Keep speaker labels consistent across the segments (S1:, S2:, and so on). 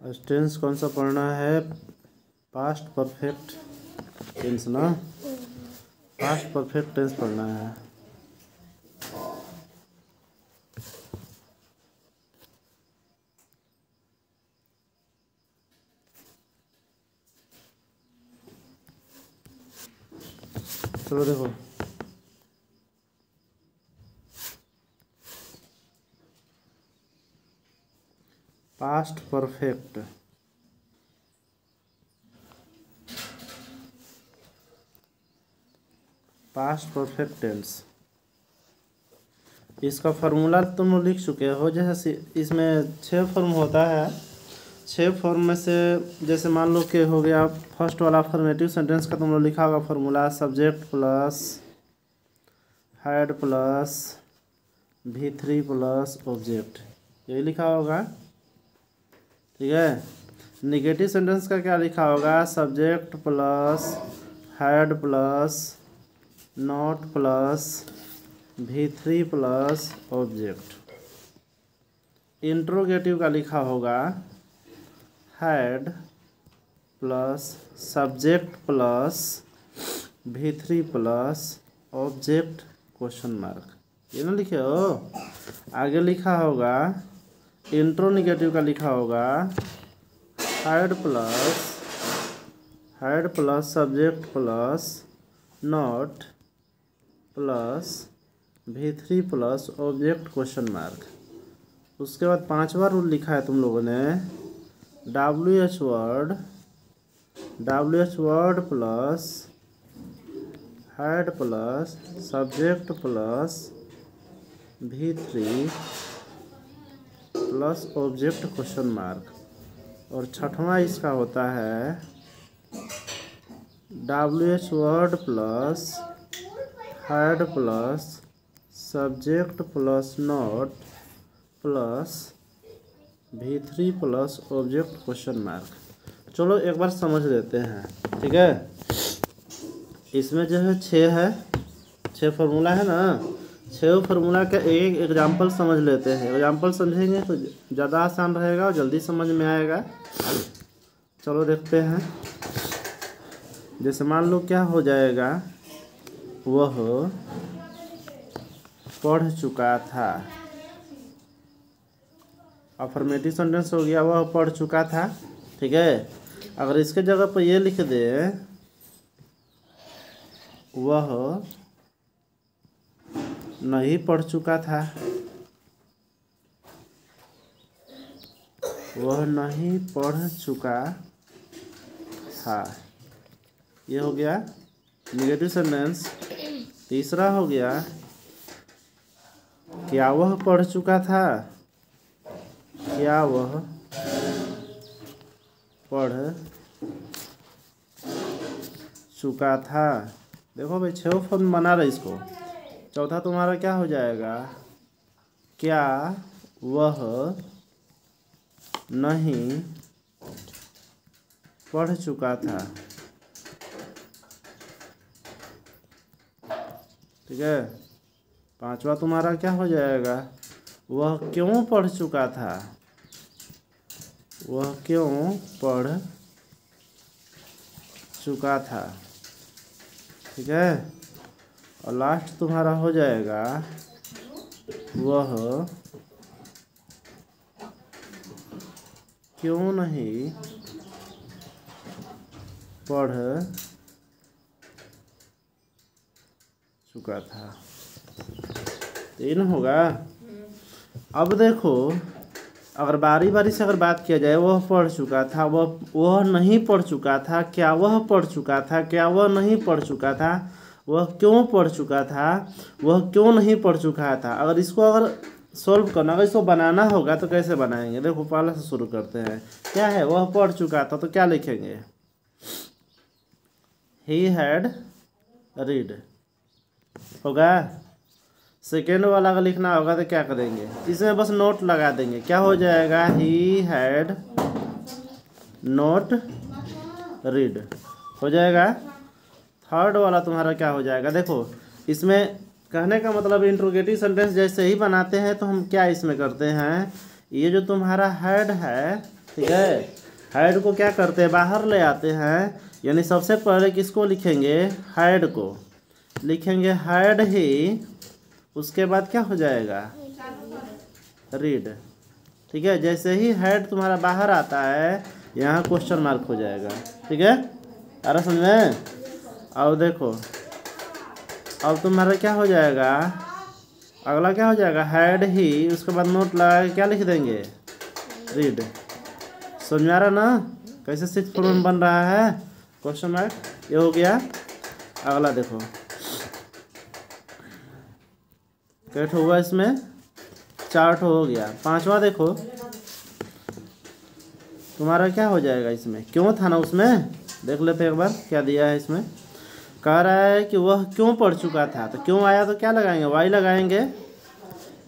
S1: Tense कौन सा पढ़ना है? पास्ट परफेक्ट टेंस ना, पास्ट परफेक्ट टेंस पढ़ना है। चलो देखो, पास्ट परफेक्ट टेंस, इसका फार्मूला तुम लोग लिख चुके हो। जैसे इसमें 6 फॉर्म होता है, 6 फॉर्म में से जैसे मान लो कि हो गया फर्स्ट वाला अफर्मेटिव सेंटेंस का तुम लोग लिखा होगा formula, subject plus had plus V3 plus object, यही लिखा होगा। ठीक है। निगेटिव सेंटेंस का क्या लिखा होगा? Subject plus had plus not plus V3 plus object. Interrogative का लिखा होगा had plus subject plus V3 plus object question mark, ये ना लिखे हो। आगे लिखा होगा इंट्रोनिगेटिव का लिखा होगा had plus subject plus not plus V3 plus object question mark. उसके बाद 5वां रूल लिखा है तुम लोगों ने WH word plus had plus subject plus V3 plus object question mark. और 6वां इसका होता है WH word plus had plus subject plus not plus V3 plus object question mark. चलो एक बार समझ लेते हैं, ठीक है। इसमें जो है 6 फार्मूला है ना, 6 फार्मूला का एक एग्जाम्पल समझ लेते हैं। एग्जाम्पल समझेंगे तो ज़्यादा आसान रहेगा और जल्दी समझ में आएगा। चलो देखते हैं। जैसे मान लो क्या हो जाएगा, वह पढ़ चुका था, अफर्मेटिव सेंटेंस हो गया, वह पढ़ चुका था। ठीक है। अगर इसके जगह पर ये लिख दे वह नहीं पढ़ चुका था, वह नहीं पढ़ चुका था, ये हो गया नेगेटिव सेंटेंस। तीसरा हो गया क्या वह पढ़ चुका था, क्या वह पढ़ चुका था। देखो भाई 6 फॉर्म बना रहे इसको। चौथा तुम्हारा क्या हो जाएगा, क्या वह नहीं पढ़ चुका था। ठीक है। 5वां तुम्हारा क्या हो जाएगा, वह क्यों पढ़ चुका था, वह क्यों पढ़ चुका था। ठीक है। और लास्ट तुम्हारा हो जाएगा वह क्यों नहीं पढ़ चुका था। 3 होगा। अब देखो, अगर बारी बारी से अगर बात किया जाए, वह पढ़ चुका था, वह नहीं पढ़ चुका था, क्या वह पढ़ चुका था, क्या वह नहीं पढ़ चुका था, वह क्यों पढ़ चुका था, वह क्यों नहीं पढ़ चुका था। अगर इसको अगर सॉल्व करना, अगर इसको बनाना होगा तो कैसे बनाएंगे? देखो पहले से शुरू करते हैं। क्या है, वह पढ़ चुका था, तो क्या लिखेंगे? ही हैड रीड होगा। सेकेंड वाला अगर लिखना होगा तो क्या करेंगे? इसमें बस नोट लगा देंगे, क्या हो जाएगा? ही हैड नोट रीड हो जाएगा। थर्ड वाला तुम्हारा क्या हो जाएगा? देखो इसमें कहने का मतलब इंट्रोगेटिव सेंटेंस जैसे ही बनाते हैं तो हम क्या इसमें करते हैं, ये जो तुम्हारा हैड है ठीक है। हेड को क्या करते हैं, बाहर ले आते हैं, यानी सबसे पहले किसको लिखेंगे, हेड को लिखेंगे, हेड ही, उसके बाद क्या हो जाएगा, रीड। ठीक है, जैसे ही हेड तुम्हारा बाहर आता है यहाँ क्वेश्चन मार्क हो जाएगा। ठीक है, आ रहा समझ में। अब देखो, अब तुम्हारा क्या हो जाएगा, अगला क्या हो जाएगा, हेड ही, उसके बाद नोट लगा के क्या लिख देंगे, रीड। समझ में आ रहा ना कैसे 6 फॉर्म बन रहा है, क्वेश्चन मार्क। ये हो गया। अगला देखो कैट हुआ, इसमें 4 हो गया। 5वां देखो तुम्हारा क्या हो जाएगा, इसमें क्यों था ना, उसमें देख लेते एक बार क्या दिया है इसमें। कह रहा है कि वह क्यों पढ़ चुका था, तो क्यों आया तो क्या लगाएंगे, वाई लगाएंगे,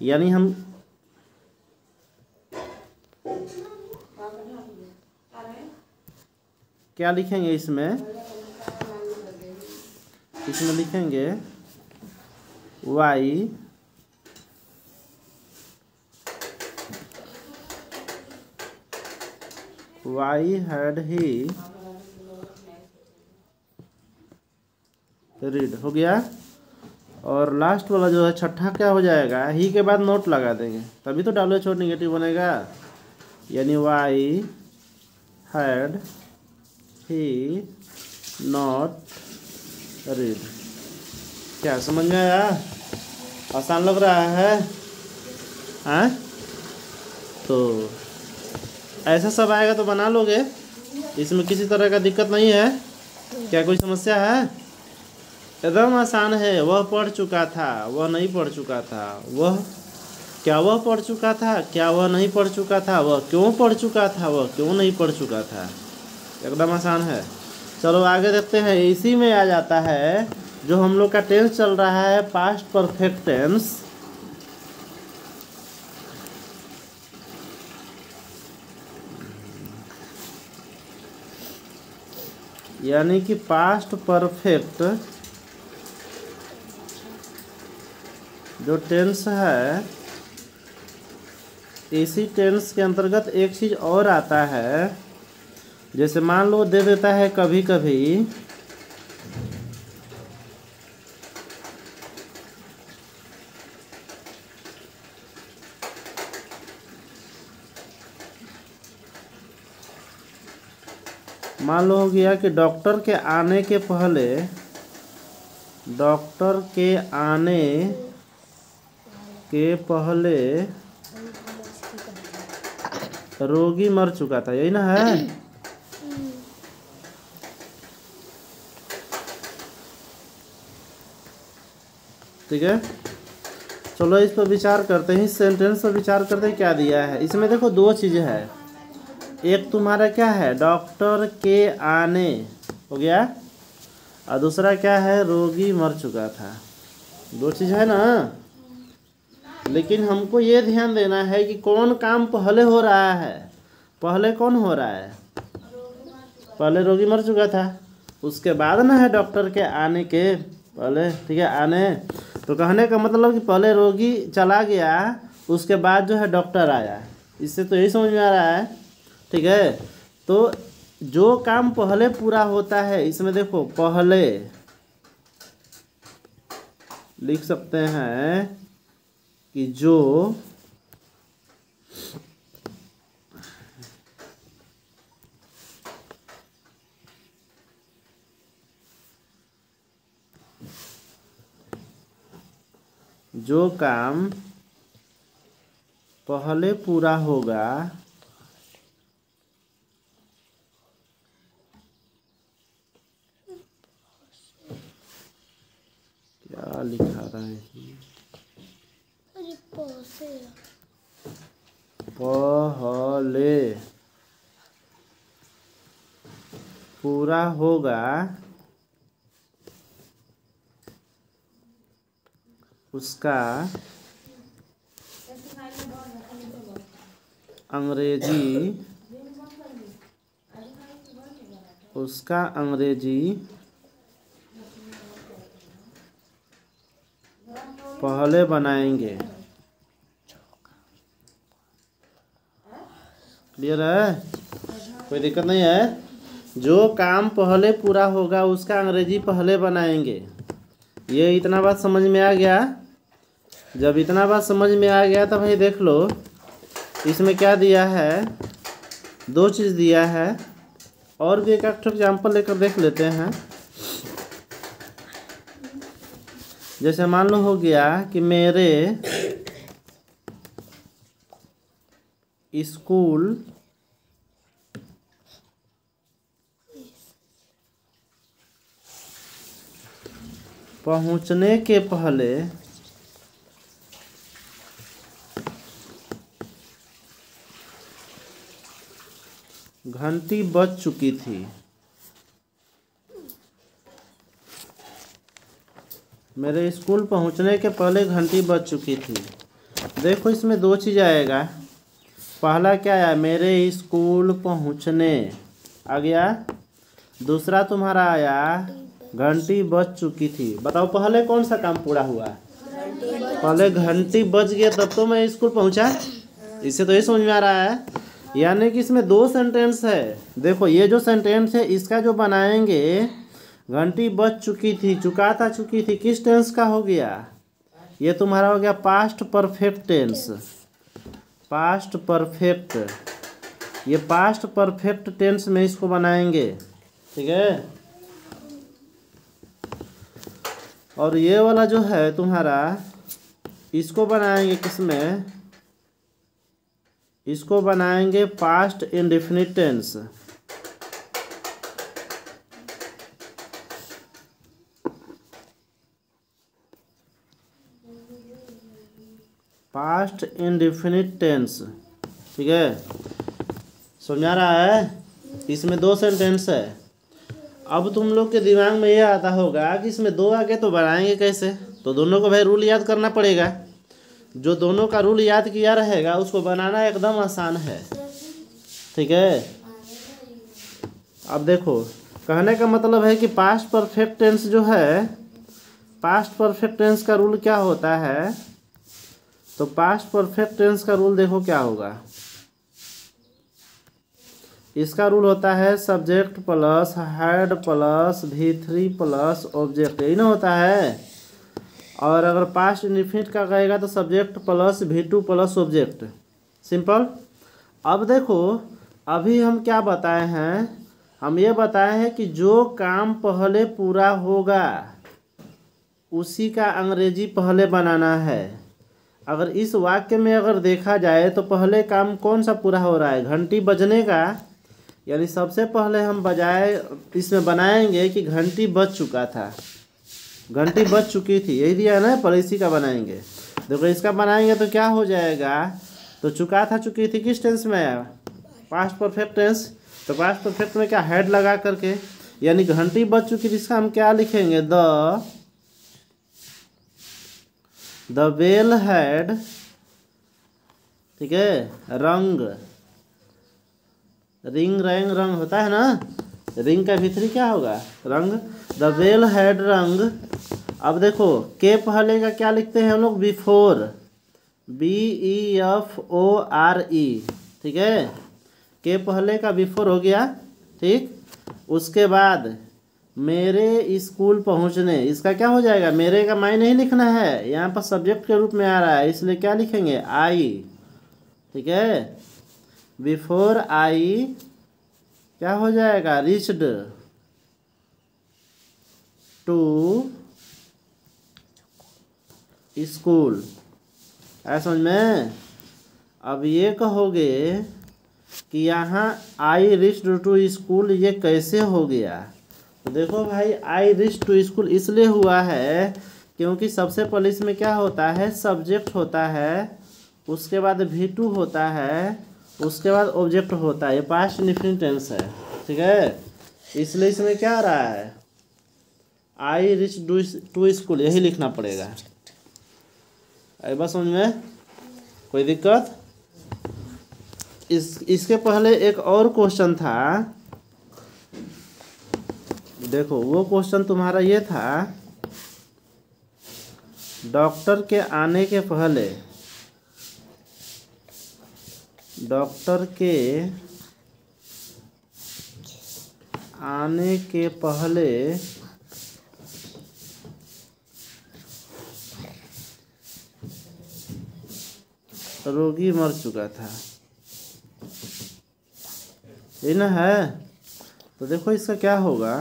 S1: यानी हम क्या लिखेंगे इसमें, इसमें लिखेंगे वाई हैड ही रीड। हो गया। और लास्ट वाला जो है छठा क्या हो जाएगा, ही के बाद नोट लगा देंगे, तभी तो WHO निगेटिव बनेगा, यानी why had he not read. क्या समझ में आया, आसान लग रहा है, हाँ? तो ऐसा सब आएगा तो बना लोगे, इसमें किसी तरह का दिक्कत नहीं है, क्या कोई समस्या है, एकदम आसान है। वह पढ़ चुका था, वह नहीं पढ़ चुका था, वह क्या, वह पढ़ चुका था, क्या वह नहीं पढ़ चुका था, वह क्यों पढ़ चुका था, वह क्यों नहीं पढ़ चुका था, एकदम आसान है। चलो आगे देखते हैं। इसी में आ जाता है जो हम लोग का टेंस चल रहा है, पास्ट परफेक्ट टेंस। यानी कि पास्ट परफेक्ट जो टेंस है, इसी टेंस के अंतर्गत एक चीज और आता है, जैसे मान लो दे देता है कभी कभी मान लो हो गया कि डॉक्टर के आने के पहले, डॉक्टर के आने के पहले रोगी मर चुका था, यही ना है। ठीक है, चलो इस पर विचार करते हैं, इस सेंटेंस पर विचार करते हैं क्या दिया है इसमें। देखो 2 चीज़ें है, एक तुम्हारा क्या है, डॉक्टर के आने हो गया, और दूसरा क्या है, रोगी मर चुका था। 2 चीज़ है ना। लेकिन हमको ये ध्यान देना है कि कौन काम पहले हो रहा है, पहले कौन हो रहा है, पहले रोगी मर चुका था, उसके बाद ना है डॉक्टर के आने के पहले। ठीक है, आने तो कहने का मतलब कि पहले रोगी चला गया, उसके बाद जो है डॉक्टर आया, इससे तो यही समझ में आ रहा है। ठीक है, तो जो काम पहले पूरा होता है, इसमें देखो पहले लिख सकते हैं कि जो काम पहले पूरा होगा, क्या लिखा रहा है, पहले पूरा होगा उसका अंग्रेजी पहले बनाएंगे। क्लियर है? कोई दिक्कत नहीं है? जो काम पहले पूरा होगा उसका अंग्रेजी पहले बनाएंगे। ये इतना बात समझ में आ गया? जब इतना बात समझ में आ गया तो भाई देख लो इसमें क्या दिया है, दो चीज़ दिया है। और भी एक एग्जाम्पल लेकर देख लेते हैं। जैसे मान लो हो गया कि मेरे स्कूल पहुंचने के पहले घंटी बज चुकी थी। मेरे स्कूल पहुंचने के पहले घंटी बज चुकी थी। देखो इसमें दो चीज़ आएगा। पहला क्या आया, मेरे स्कूल पहुंचने आ गया। दूसरा तुम्हारा आया घंटी बज चुकी थी। बताओ पहले कौन सा काम पूरा हुआ? पहले घंटी बज गया तब तो मैं स्कूल पहुंचा। इससे तो ये समझ में आ रहा है, यानी कि इसमें दो सेंटेंस है। देखो ये जो सेंटेंस है इसका जो बनाएंगे, घंटी बज चुकी थी, चुका था चुकी थी, किस टेंस का हो गया? ये तुम्हारा हो गया past perfect tense. Past perfect, ये पास्ट परफेक्ट टेंस में इसको बनाएंगे, ठीक है। और ये वाला जो है तुम्हारा, इसको बनाएंगे किसमें? इसको बनाएंगे past indefinite tense. Past indefinite tense, ठीक है। समझ आ रहा है? इसमें दो सेंटेंस है। अब तुम लोग के दिमाग में ये आता होगा कि इसमें दो आगे तो बनाएंगे कैसे? तो दोनों को भाई रूल याद करना पड़ेगा। जो दोनों का रूल याद किया रहेगा उसको बनाना एकदम आसान है, ठीक है। अब देखो कहने का मतलब है कि पास्ट परफेक्ट टेंस जो है, पास्ट परफेक्ट टेंस का रूल क्या होता है? तो पास्ट परफेक्ट टेंस का रूल देखो क्या होगा। इसका रूल होता है subject plus had plus V3 plus object, यही ना होता है। और अगर पास्ट इंडेफिनिट का कहेगा तो subject plus V2 plus object, simple. अब देखो अभी हम क्या बताए हैं? हम ये बताए हैं कि जो काम पहले पूरा होगा उसी का अंग्रेजी पहले बनाना है। अगर इस वाक्य में अगर देखा जाए तो पहले काम कौन सा पूरा हो रहा है? घंटी बजने का, यानी सबसे पहले हम बजाय इसमें बनाएंगे कि घंटी बज चुका था, घंटी बज चुकी थी, यही दिया है ना, पर इसी का बनाएंगे। देखो इसका बनाएंगे तो क्या हो जाएगा? तो चुका था चुकी थी किस टेंस में आया? Past perfect tense. तो पास्ट परफेक्ट में क्या हेड लगा करके, यानी घंटी बज चुकी थी, इसका हम क्या लिखेंगे? द बेल हैड, ठीक है, रंग, रिंग रैंग रंग होता है ना, रिंग का भीतरी क्या होगा? रंग। द बेल हैड रंग। अब देखो के पहले का क्या लिखते हैं हम लोग? बिफोर, BEFORE, ठीक है। के पहले का बिफोर हो गया, ठीक। उसके बाद मेरे स्कूल पहुंचने, इसका क्या हो जाएगा? मेरे का माई नहीं लिखना है, यहाँ पर सब्जेक्ट के रूप में आ रहा है, इसलिए क्या लिखेंगे? आई, ठीक है। बिफोर आई क्या हो जाएगा? Reached to school. ऐसा समझ में? अब ये कहोगे कि यहाँ आई रिच्ड टू स्कूल ये कैसे हो गया? तो देखो भाई आई रिच्ड टू स्कूल इसलिए हुआ है क्योंकि सबसे पहले इसमें क्या होता है? सब्जेक्ट होता है, उसके बाद V2 होता है, उसके बाद ऑब्जेक्ट होता है। ये पास्ट इंडेफिनिट टेंस है, ठीक है। इसलिए इसमें क्या आ रहा है? आई रिच टू स्कूल, यही लिखना पड़ेगा। आई बात समझ में? कोई दिक्कत? इसके पहले एक और क्वेश्चन था, देखो वो क्वेश्चन तुम्हारा ये था, डॉक्टर के आने के पहले डॉक्टर के आने के पहले रोगी मर चुका था। ये ना है। तो देखो इसका क्या होगा।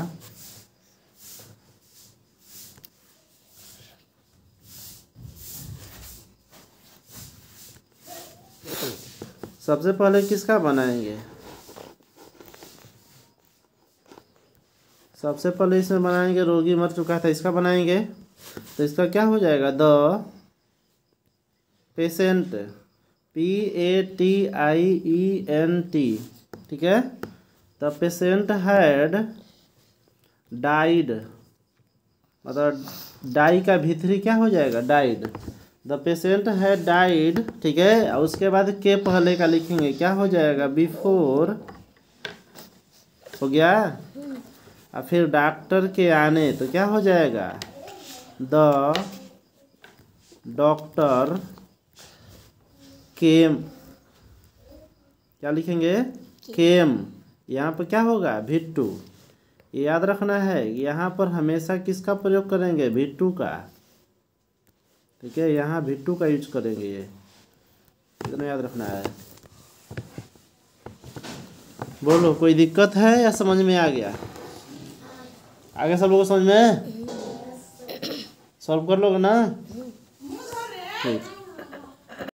S1: सबसे पहले किसका बनाएंगे? सबसे पहले इसमें बनाएंगे रोगी मर चुका था, इसका बनाएंगे। तो इसका क्या हो जाएगा? द पेशेंट, PATIENT, ठीक है। द पेशेंट हैड डाइड, मतलब डाई का भीतरी क्या हो जाएगा? Died. The patient had died, ठीक है। और उसके बाद के पहले का लिखेंगे, क्या हो जाएगा? बिफोर, हो गया। और फिर डॉक्टर के आने, तो क्या हो जाएगा? द डॉक्टर केम, क्या लिखेंगे? केम। यहाँ पर क्या होगा? V2। ये याद रखना है, यहाँ पर हमेशा किसका प्रयोग करेंगे? V2 का, ठीक है। यहाँ V2 का यूज करेंगे, ये इतना याद रखना है। बोलो, कोई दिक्कत है या समझ में आ गया? आगे सब लोगों को समझ में? सॉल्व कर लोगे ना? ठीक।